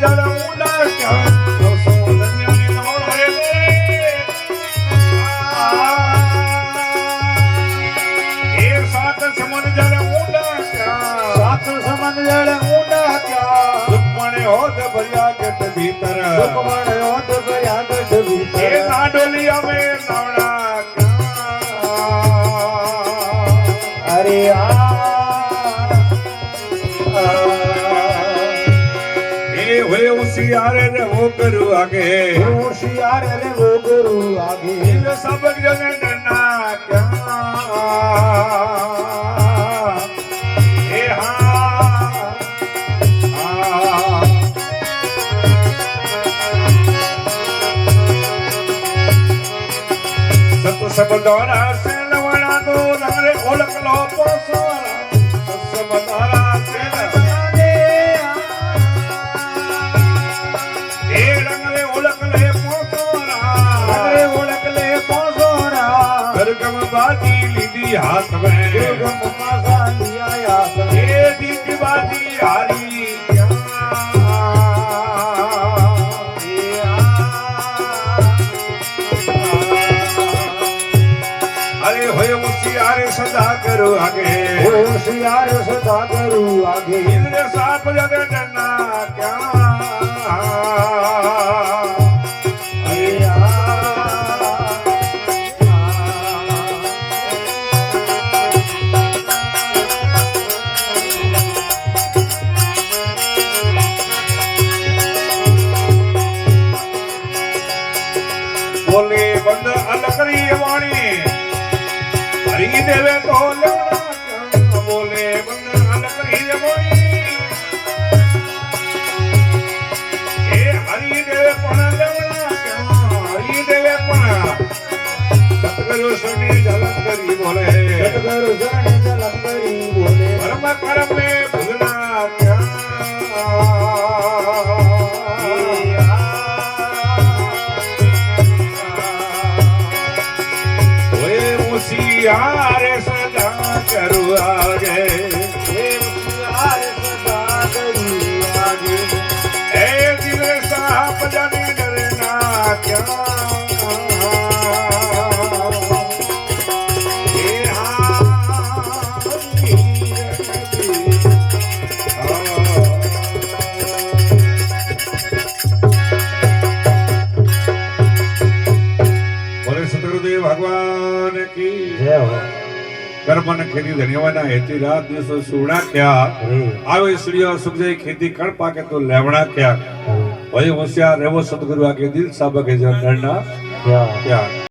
જળ ઊંડા ક્યાં દુનિયાની નોળ હરે એ સાત સમન જળ ઊંડા ક્યાં સાત સમન જળ ઊંડા ક્યાં દુશ્મણે હોત ભર્યા ગેટ ભીતર સુકમણ હોત ભર્યા ગઢ એ ભીતર ના ડોલિયા મે નાવડા ક્યાં અરે એ હોય હોશિયાર રે वो करू आगे હોશિયાર રે વો ગુરુ આગે दिल सब जन डरना क्या ए हाँ सत सब द्वारा से लवड़ा दो रे ओलक लो पोसोरा सत सब द्वारा से लवड़ा दे ए रंग रे ओलक ले पोसोरा અરે ઓળખ લે પોસોરા गरगम बाजी लीधी हाथ में ગમ માસા લિયા ए दीदी बाजी हारी अरे होय होशियार सदा करो आगे હોશિયાર સદા ગુરુ આગે इंद्र साप जग डरना क्या बोले बंद अलकरी वाणी हरी देवे तो लवड़ा क्या बोले बंद अलकरी वाणी ए हरी देवे पण लवड़ा क्या हरी देवे पण सतगुरु सुनी झलक करी बोले સદગુરુ શરણે ઝલક કરી બોલે कर्म कर्म में भूलना क्या ओए होशियार सदा करू आगे હોશિયાર સદા ગુરુ આગે ए दिल साहब जाने डरना क्या ए हाँ बोले सतगुरुदेव भगवान की જય હો કર્મ ને ખેતી ધન્યવાદના હેતી રાત દિવસો સુવડા ક્યાં રે આવે સૂર્ય સુખ ખેતી કણ પાકે તો લેવણા ક્યાં હોય હોશિયાર રેવો સતગુરુ આગે દિલ સાબકે જો ડરના ક્યાં ક્યાં